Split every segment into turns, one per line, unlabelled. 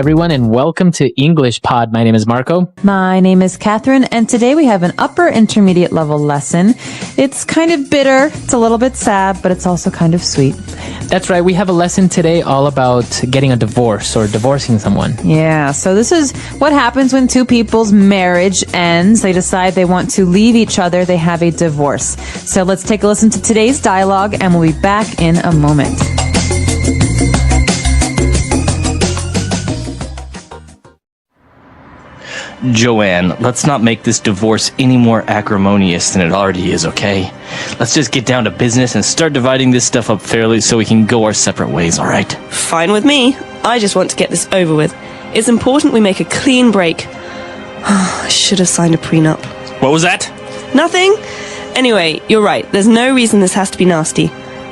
everyone, and welcome to English Pod. My name is Marco.
My name is Catherine, and today we have an upper intermediate level lesson. It's kind of bitter, it's a little bit sad, but it's also kind of sweet.
That's right. We have a lesson today all about getting a divorce or divorcing someone.
Yeah, so this is what happens when two people's marriage ends. They decide they want to leave each other. They have a divorce. So let's take a listen to today's dialogue, and we'll be back in a moment.
Joanne, let's not make this divorce any more acrimonious than it already is, okay? Let's just get down to business and start dividing this stuff up fairly so we can go our separate ways, alright?
Fine with me. I just want to get this over with. It's important we make a clean break. I should have signed a prenup.
What was that?
Nothing? Anyway, you're right. There's no reason this has to be nasty.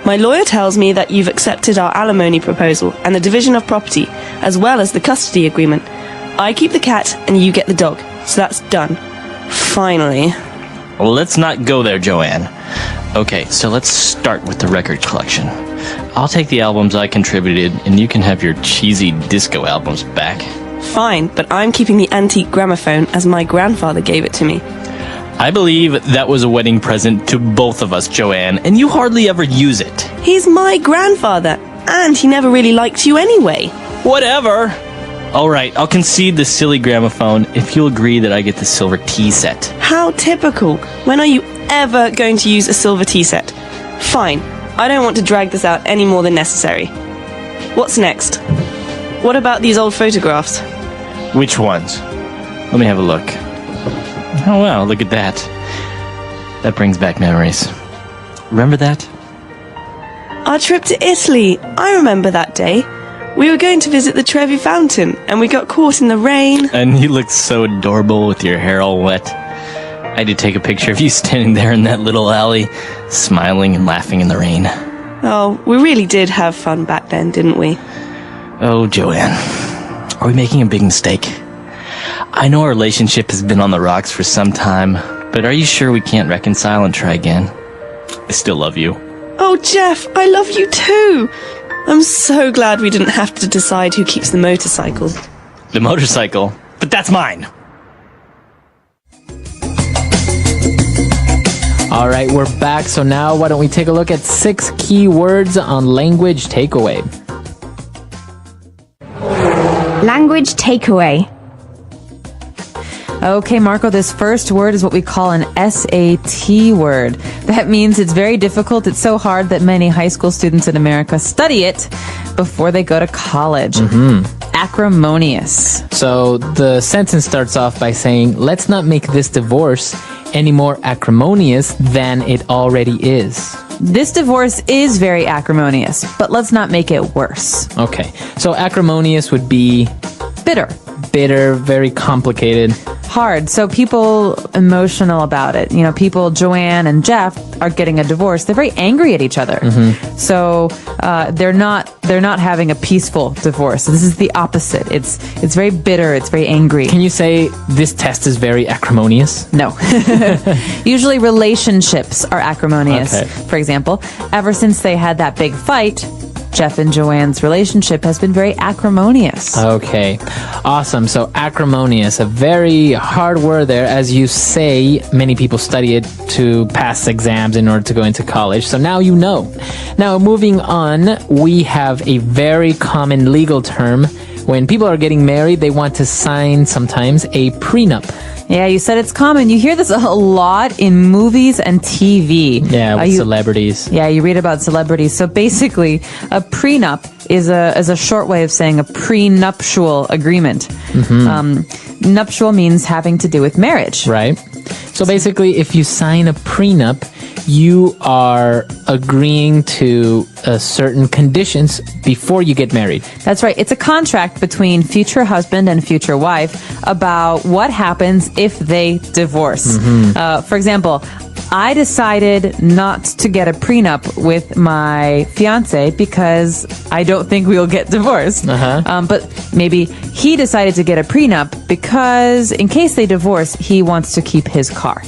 My lawyer tells me that you've accepted our alimony proposal and the division of property, as well as the custody agreement. I keep the cat and you get the dog. So that's done. Finally.
Well, let's not go there, Joanne. Okay, so let's start with the record collection. I'll take the albums I contributed, and you can have your cheesy disco albums back.
Fine, but I'm keeping the antique gramophone as my grandfather gave it to me.
I believe that was a wedding present to both of us, Joanne, and you hardly ever use it.
He's my grandfather, and he never really liked you anyway.
Whatever. Alright, I'll concede the silly gramophone if you'll agree that I get the silver tea set.
How typical. When are you ever going to use a silver tea set? Fine, I don't want to drag this out any more than necessary. What's next? What about these old photographs?
Which ones? Let me have a look. Oh wow, look at that. That brings back memories. Remember that?
Our trip to Italy. I remember that day. We were going to visit the Trevi Fountain, and we got caught in the rain.
And you looked so adorable with your hair all wet. I had to take a picture of you standing there in that little alley, smiling and laughing in the rain.
Oh, we really did have fun back then, didn't we?
Oh, Joanne, are we making a big mistake? I know our relationship has been on the rocks for some time, but are you sure we can't reconcile and try again? I still love you.
Oh, Jeff, I love you too! I'm so glad we didn't have to decide who keeps the motorcycle.
The motorcycle? But that's mine!
Alright, we're back. So now why don't we take a look at 6 key words on language takeaway.
Language takeaway.
Okay, Marco, this first word is what we call an SAT word. That means it's very difficult. It's so hard that many high school students in America study it before they go to college. Acrimonious.
So the sentence starts off by saying, let's not make this divorce any more acrimonious than it already is.
This divorce is very acrimonious, but let's not make it worse.
Okay, so acrimonious would be
Bitter.
bitter, very complicated.
Hard. So people emotional about it. You know, people, Joanne and Jeff, are getting a divorce. They're very angry at each other. So they're not having a peaceful divorce. This is the opposite. It's very bitter. It's very angry.
Can you say this test is very acrimonious?
No. Usually relationships are acrimonious.
Okay.
For example, ever since they had that big fight, Jeff and Joanne's relationship has been very acrimonious.
Okay, awesome. So acrimonious, a very hard word there. As you say, many people study it to pass exams in order to go into college. So now you know. Now moving on, we have a very common legal term. When people are getting married, they want to sign sometimes a prenup.
Yeah, you said it's common. You hear this a lot in movies and TV.
Yeah, with celebrities.
Yeah, you read about celebrities. So basically, a prenup is a short way of saying a prenuptial agreement. Nuptial means having to do with marriage.
Right. So basically, if you sign a prenup, you are agreeing to certain conditions before you get married.
That's right. It's a contract between future husband and future wife about what happens if they divorce. For example, I decided not to get a prenup with my fiance because I don't think we'll get divorced. But maybe he decided to get a prenup because in case they divorce, he wants to keep his car.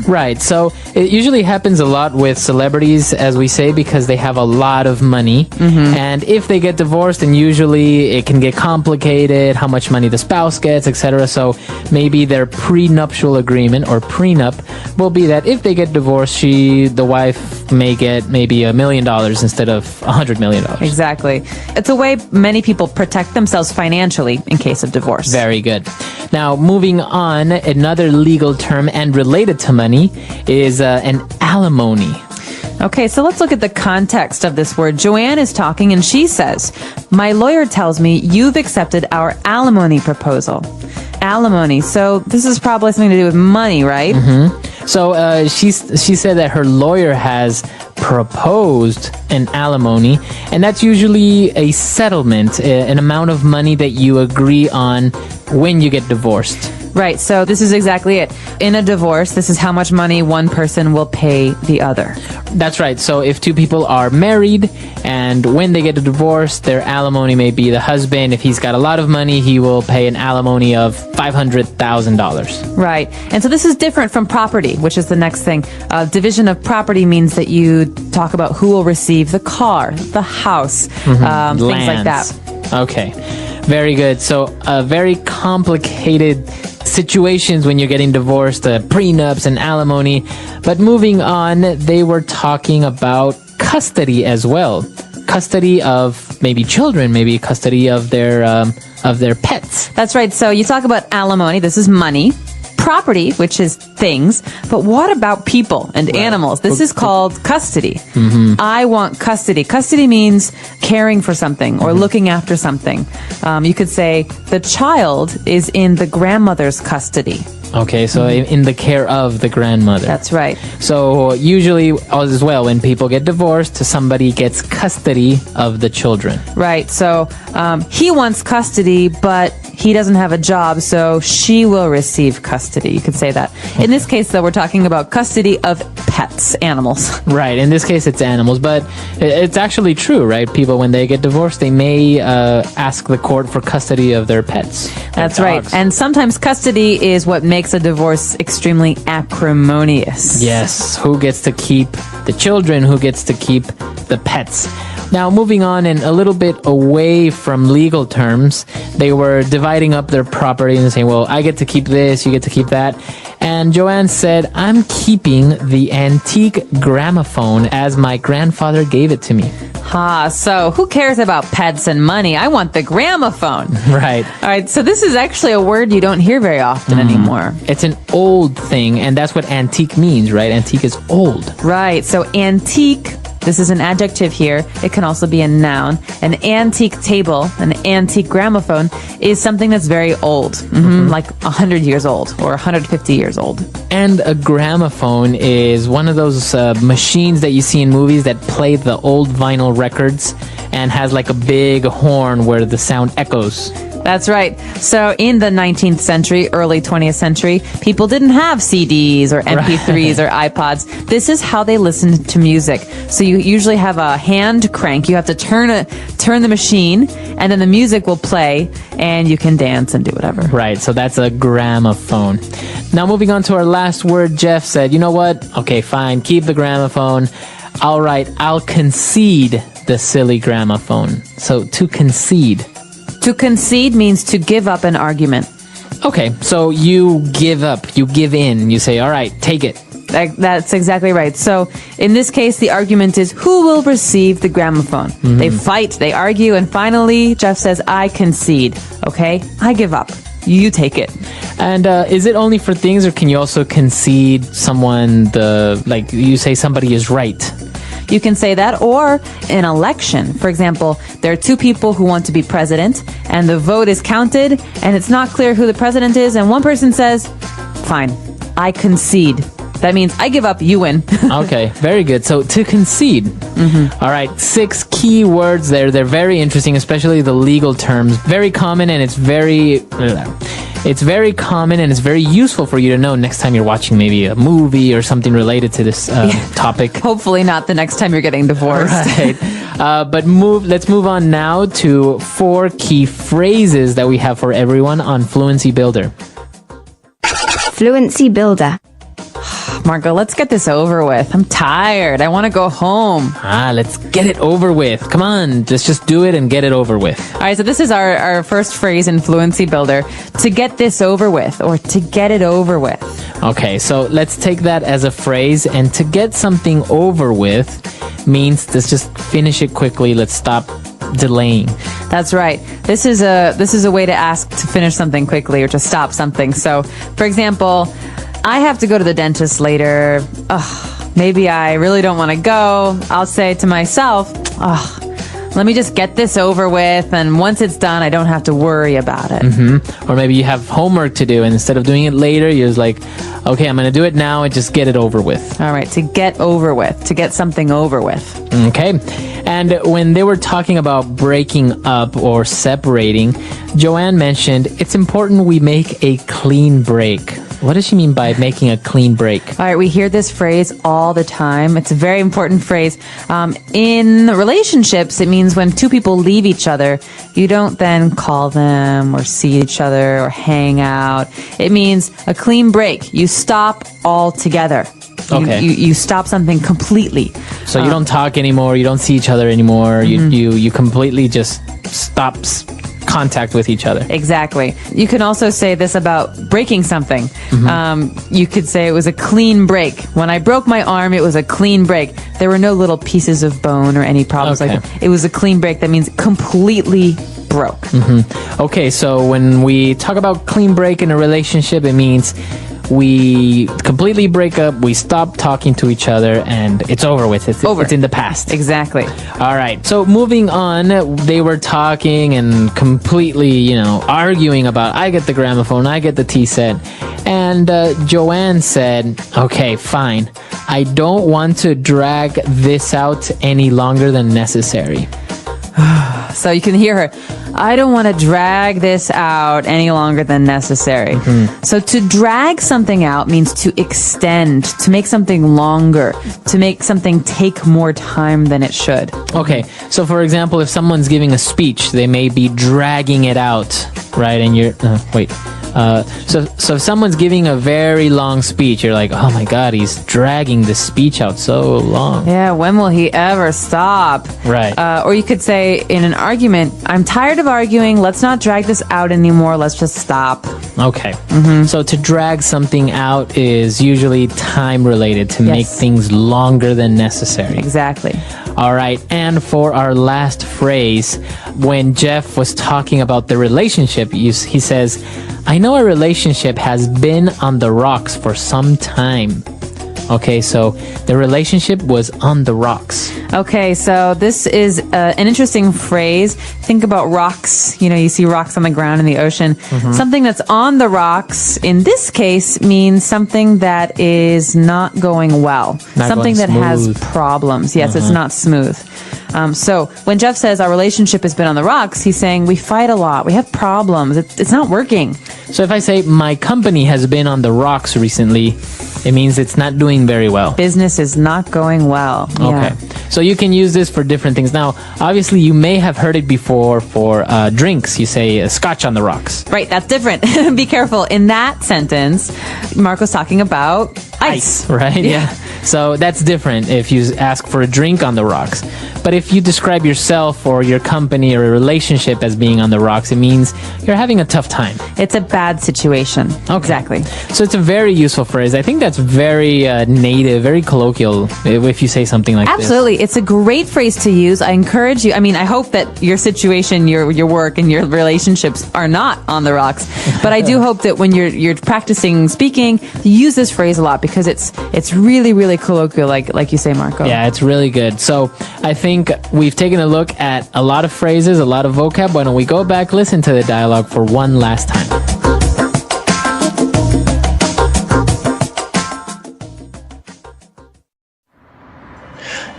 Right. So it usually happens a lot with celebrities, as we say, because they have a lot of money. And if they get divorced, then usually it can get complicated, how much money the spouse gets, etc. So maybe their prenuptial agreement or prenup will be that if they get divorced, the wife may get maybe $1 million instead of $100 million.
Exactly. It's a way many people protect themselves financially in case of divorce.
Very good. Now, moving on, another legal term and related to money is an alimony.
Okay, so let's look at the context of this word. Joanne is talking and she says, my lawyer tells me you've accepted our alimony proposal. Alimony. So this is probably something to do with money, right?
So she said that her lawyer has proposed an alimony, and that's usually a settlement, an amount of money that you agree on when you get divorced.
Right, so this is exactly it. In a divorce, this is how much money one person will pay the other.
That's right. So if two people are married and when they get a divorce, their alimony may be the husband. If he's got a lot of money, he will pay an alimony of $500,000.
Right. And so this is different from property, which is the next thing. Division of property means that you talk about who will receive the car, the house, things like that.
Okay. Very good. So very complicated situations when you're getting divorced, prenups and alimony. But moving on, they were talking about custody as well. Custody of maybe children, maybe custody of their pets.
That's right. So you talk about alimony. This is money. Property, which is things. But what about people and animals? This is called custody. I want custody. Custody means caring for something or looking after something. You could say the child is in the grandmother's custody.
Okay, so in the care of the grandmother.
That's right.
So usually as well, when people get divorced, somebody gets custody of the children.
Right. So he wants custody, but he doesn't have a job, so she will receive custody. You could say that. In this case, though, we're talking about custody of pets, animals.
Right. In this case, it's animals, but it's actually true, right? People, when they get divorced, they may ask the court for custody of their pets.
That's right. And sometimes custody is what makes a divorce extremely acrimonious.
Yes. Who gets to keep the children? Who gets to keep the pets? Now, moving on and a little bit away from legal terms, they were dividing up their property and saying, well, I get to keep this, you get to keep that. And Joanne said, I'm keeping the antique gramophone as my grandfather gave it to me.
So who cares about pets and money? I want the gramophone.
Right.
All right, so this is actually a word you don't hear very often anymore.
It's an old thing, and that's what antique means, right? Antique is old.
Right, so antique, this is an adjective here. It can also be a noun. An antique table, an antique gramophone, is something that's very old, like 100 years old or 150 years old.
And a gramophone is one of those machines that you see in movies that play the old vinyl records and has like a big horn where the sound echoes.
That's right. So in the 19th century, early 20th century, people didn't have CDs or MP3s or iPods. This is how they listened to music. So you usually have a hand crank. You have to turn the machine, and then the music will play, and you can dance and do whatever.
Right. So that's a gramophone. Now moving on to our last word, Jeff said, you know what? Okay, fine. Keep the gramophone. All right. I'll concede the silly gramophone. So to concede.
To concede means to give up an argument.
Okay, so you give up, you give in, you say, all right, take it.
That's exactly right. So in this case, the argument is who will receive the gramophone? They fight, they argue, and finally, Jeff says, I concede. Okay, I give up. You take it.
And is it only for things, or can you also concede someone like you say somebody is right?
You can say that, or an election. For example, there are two people who want to be president, and the vote is counted, and it's not clear who the president is, and one person says, fine, I concede. That means I give up, you win.
Okay, very good. So to concede. All right, 6 key words there. They're very interesting, especially the legal terms. Very common, and it's very... It's very common and it's very useful for you to know next time you're watching maybe a movie or something related to this topic.
Hopefully not the next time you're getting divorced.
Right. But let's move on now to 4 key phrases that we have for everyone on Fluency Builder.
Fluency Builder.
Marco, let's get this over with. I'm tired. I want to go home.
Let's get it over with. Come on, let's just do it and get it over with.
All right, so this is our first phrase in Fluency Builder. To get this over with, or to get it over with.
Okay, so let's take that as a phrase. And to get something over with means let's just finish it quickly. Let's stop delaying.
That's right. This is a way to ask to finish something quickly or to stop something. So, for example, I have to go to the dentist later. Maybe I really don't want to go. I'll say to myself, let me just get this over with, and once it's done, I don't have to worry about it.
Or maybe you have homework to do, and instead of doing it later, you're just like, okay, I'm going to do it now and just get it over with.
All right, to get over with, to get something over with.
Okay. And when they were talking about breaking up or separating, Joanne mentioned it's important we make a clean break. What does she mean by making a clean break?
All right, we hear this phrase all the time. It's a very important phrase. In relationships, it means when 2 people leave each other, you don't then call them or see each other or hang out. It means a clean break. You stop altogether.
Okay.
You stop something completely.
So you don't talk anymore, you don't see each other anymore, you completely just stop contact with each other.
Exactly. You can also say this about breaking something. You could say it was a clean break. When I broke my arm, it was a clean break. There were no little pieces of bone or any problems like that. It was a clean break. That means completely broke.
Okay, so when we talk about clean break in a relationship, it means we completely break up, we stop talking to each other, and it's over with. It's in the past.
Exactly.
All right. So moving on, they were talking and completely, arguing about, I get the gramophone, I get the tea set. And Joanne said, okay, fine. I don't want to drag this out any longer than necessary.
So you can hear her. I don't want to drag this out any longer than necessary. So to drag something out means to extend, to make something longer, to make something take more time than it should.
Okay. So for example, if someone's giving a speech, they may be dragging it out, right? And you're, so if someone's giving a very long speech, you're like, oh my God, he's dragging the speech out so long.
Yeah, when will he ever stop?
Right.
Or you could say in an argument, I'm tired of arguing. Let's not drag this out anymore. Let's just stop.
Okay. So to drag something out is usually time related, to make things longer than necessary.
Exactly.
All right. And for our last phrase, when Jeff was talking about the relationship, he says, I know a relationship has been on the rocks for some time. Okay, so the relationship was on the rocks.
Okay, so this is an interesting phrase. Think about rocks. You see rocks on the ground in the ocean. Something that's on the rocks, in this case, means something that is not going well. Something that has problems. Yes, it's not smooth. So when Jeff says our relationship has been on the rocks, he's saying we fight a lot. We have problems. It's not working.
So if I say my company has been on the rocks recently, it means it's not doing very well.
Business is not going well.
Okay. So you can use this for different things. Now, obviously, you may have heard it before for drinks. You say scotch on the rocks.
Right. That's different. Be careful. In that sentence, Marco's talking about ice.
Right? Yeah. So that's different if you ask for a drink on the rocks. But if you describe yourself or your company or a relationship as being on the rocks, it means you're having a tough time.
It's a bad situation.
Okay.
Exactly.
So it's a very useful phrase. I think that's very native, very colloquial if you say something like this.
Absolutely. It's a great phrase to use. I encourage you. I mean, I hope that your situation, your work, and your relationships are not on the rocks. But I do hope that when you're practicing speaking, you use this phrase a lot because it's really, really colloquial, like you say, Marco.
Yeah, it's really good. So I think we've taken a look at a lot of phrases, a lot of vocab. Why don't we go back, listen to the dialogue for one last time.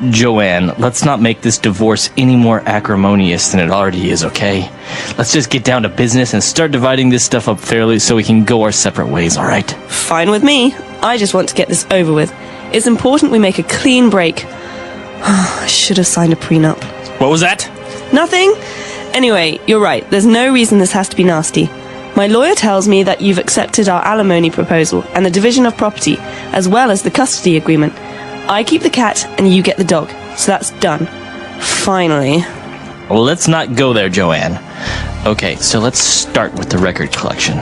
Joanne, let's not make this divorce any more acrimonious than it already is, okay? Let's just get down to business and start dividing this stuff up fairly so we can go our separate ways, alright?
Fine with me. I just want to get this over with. It's important we make a clean break. I should have signed a prenup.
What was that?
Nothing? Anyway, you're right. There's no reason this has to be nasty. My lawyer tells me that you've accepted our alimony proposal and the division of property, as well as the custody agreement. I keep the cat and you get the dog. So that's done. Finally.
Well, let's not go there, Joanne. Okay, so let's start with the record collection.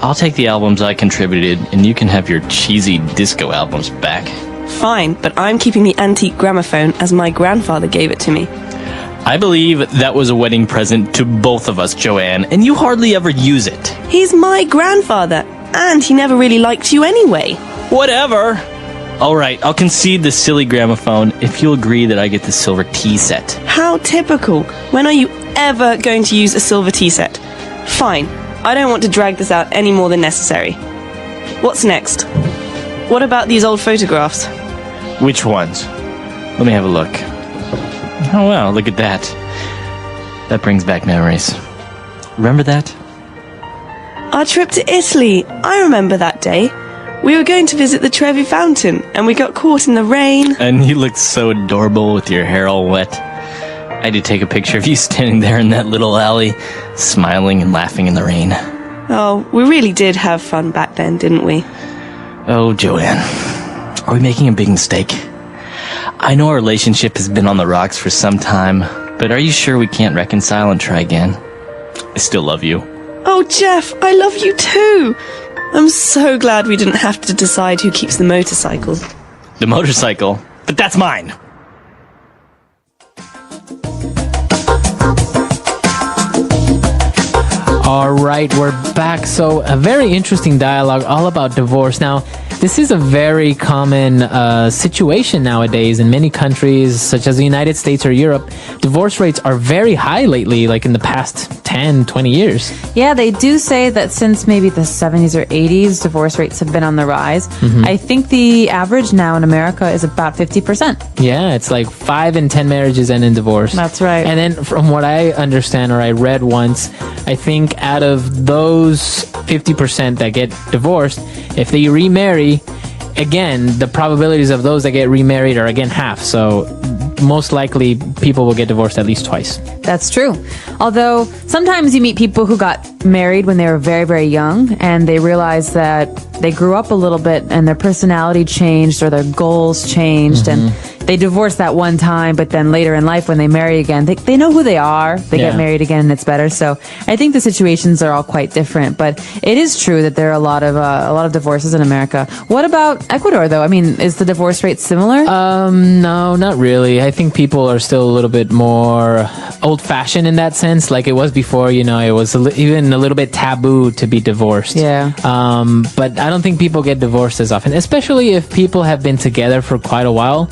I'll take the albums I contributed, and you can have your cheesy disco albums back.
Fine, but I'm keeping the antique gramophone as my grandfather gave it to me.
I believe that was a wedding present to both of us, Joanne, and you hardly ever use it.
He's my grandfather, and he never really liked you anyway.
Whatever. Alright, I'll concede the silly gramophone if you'll agree that I get the silver tea set.
How typical. When are you ever going to use a silver tea set? Fine, I don't want to drag this out any more than necessary. What's next? What about these old photographs?
Which ones? Let me have a look. Oh wow, look at that. That brings back memories. Remember that?
Our trip to Italy. I remember that day. We were going to visit the Trevi Fountain, and we got caught in the rain.
And you looked so adorable with your hair all wet. I had to take a picture of you standing there in that little alley, smiling and laughing in the rain.
Oh, we really did have fun back then, didn't we?
Oh, Joanne, are we making a big mistake? I know our relationship has been on the rocks for some time, but are you sure we can't reconcile and try again? I still love you.
Oh, Jeff, I love you too. I'm so glad we didn't have to decide who keeps the motorcycle.
The motorcycle? But that's mine!
All right, we're back. So a very interesting dialogue all about divorce. Now, this is a very common situation nowadays in many countries, such as the United States or Europe. Divorce rates are very high lately, like in the past 10, 20 years.
Yeah, they do say that since maybe the 70s or 80s, divorce rates have been on the rise. I think the average now in America is about 50%.
Yeah, it's like 5 in 10 marriages end in divorce.
That's right.
And then from what I understand, or I read once, I think out of those 50% that get divorced, if they remarry, again, the probabilities of those that get remarried are again half. So most likely people will get divorced at least twice.
That's true. Although sometimes you meet people who got married when they were very, very young and they realize that they grew up a little bit and their personality changed or their goals changed and they divorced that one time, but then later in life when they marry again, they know who they are. They get married again and it's better. So I think the situations are all quite different, but it is true that there are a lot of divorces in America. What about Ecuador though? I mean, is the divorce rate similar?
No, not really. I think people are still a little bit more old-fashioned in that sense. Like it was before, you know, it was even a little bit taboo to be divorced.
Yeah.
But I don't think people get divorced as often, especially if people have been together for quite a while.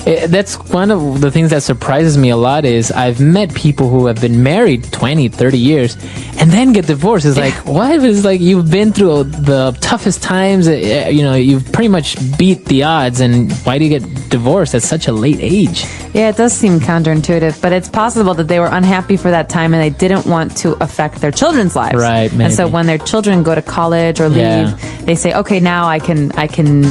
That's one of the things that surprises me a lot is I've met people who have been married 20, 30 years and then get divorced. It's like, what? It's like you've been through the toughest times. You know, you've pretty much beat the odds. And why do you get divorced at such a late age?
Yeah, it does seem counterintuitive, but it's possible that they were unhappy for that time and they didn't want to affect their children's lives.
Right, maybe.
And so when their children go to college or leave, they say, okay, now I can,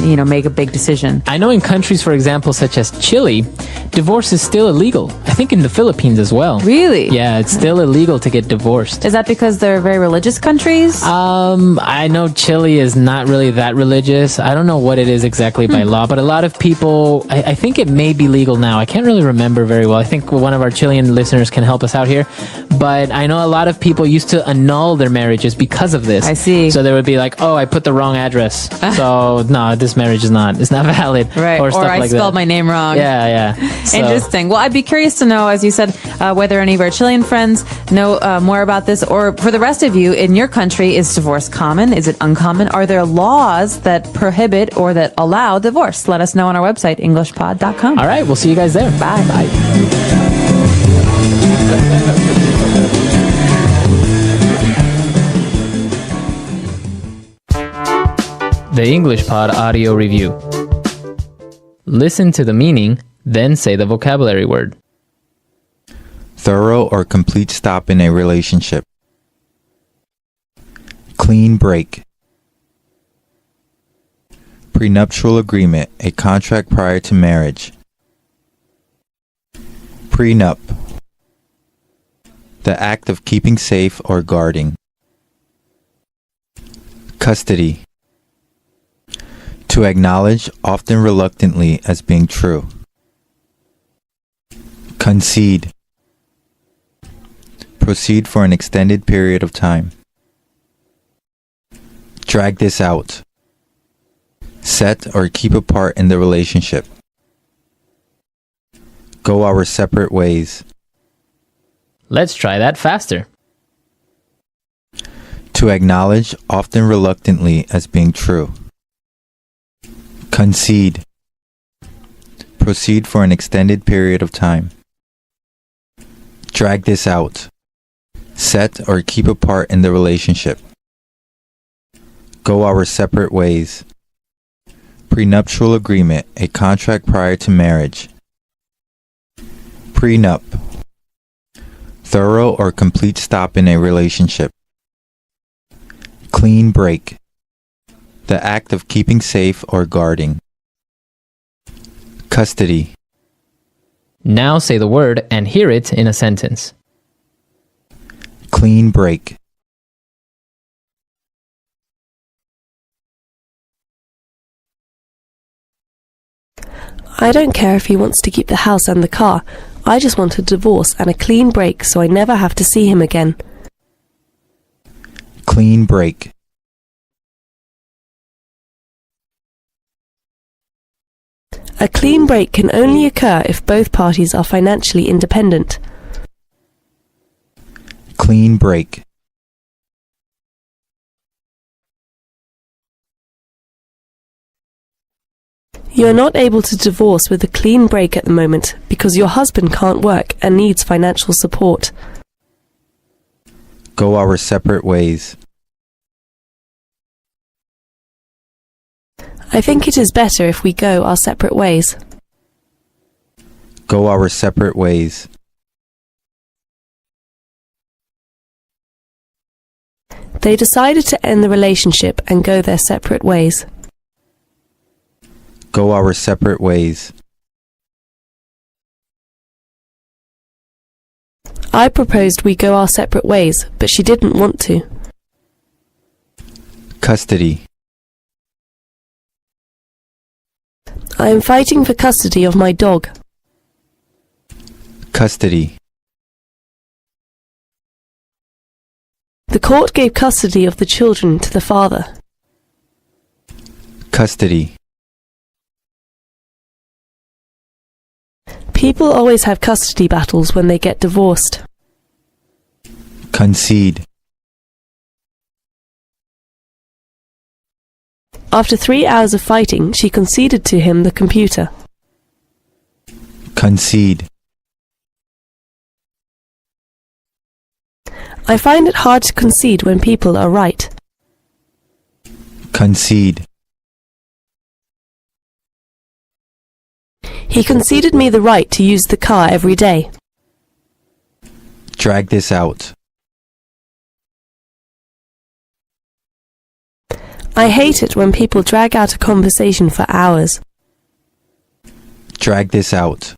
you know, make a big decision.
I know in countries, for example, such as Chile, divorce is still illegal. I think in the Philippines as well.
Really?
Yeah, it's still illegal to get divorced.
Is that because they're very religious countries?
I know Chile is not really that religious. I don't know what it is exactly by law, but a lot of people, I think it may be legal now. I can't really remember very well. I think one of our Chilean listeners can help us out here. But I know a lot of people used to annul their marriages because of this.
I see.
So they would be like, oh, I put the wrong address. So no, this marriage is not valid.
Right. Or
stuff
I
like
spelled
that.
my name wrong.
Yeah. So,
interesting. Well, I'd be curious to know, as you said, whether any of our Chilean friends know more about this, or for the rest of you, in your country, is divorce common? Is it uncommon? Are there laws that prohibit or that allow divorce? Let us know on our website, englishpod.com.
all right, we'll see you guys there.
Bye.
The English Pod Audio Review. Listen to the meaning, Then say the vocabulary word.
Thorough or complete stop in a relationship. Clean break. Prenuptial agreement, a contract prior to marriage. Prenup. The act of keeping safe or guarding. Custody. To acknowledge, often reluctantly, as being true. Concede. Proceed for an extended period of time. Drag this out. Set or keep apart in the relationship. Go our separate ways.
Let's try that faster.
To acknowledge, often reluctantly, as being true. Concede. Proceed for an extended period of time. Drag this out. Set or keep apart in the relationship. Go our separate ways. Prenuptial agreement, a contract prior to marriage. Prenup. Thorough or complete stop in a relationship. Clean break. The act of keeping safe or guarding. Custody.
Now say the word and hear it in a sentence.
Clean break.
I don't care if he wants to keep the house and the car. I just want a divorce and a clean break so I never have to see him again.
Clean break.
A clean break can only occur if both parties are financially independent.
Clean break.
You are not able to divorce with a clean break at the moment because your husband can't work and needs financial support.
Go our separate ways.
I think it is better if we go our separate ways.
Go our separate ways.
They decided to end the relationship and go their separate ways.
Go our separate ways.
I proposed we go our separate ways, but she didn't want to.
Custody.
I am fighting for custody of my dog.
Custody.
The court gave custody of the children to the father.
Custody.
People always have custody battles when they get divorced.
Concede.
After 3 hours of fighting, she conceded to him the computer.
Concede.
I find it hard to concede when people are right.
Concede.
He conceded me the right to use the car every day.
Drag this out.
I hate it when people drag out a conversation for hours.
Drag this out.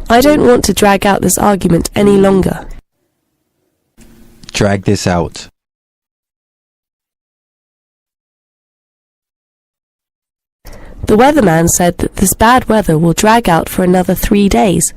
I don't want to drag out this argument any longer.
Drag this out.
The weatherman said that this bad weather will drag out for another 3 days.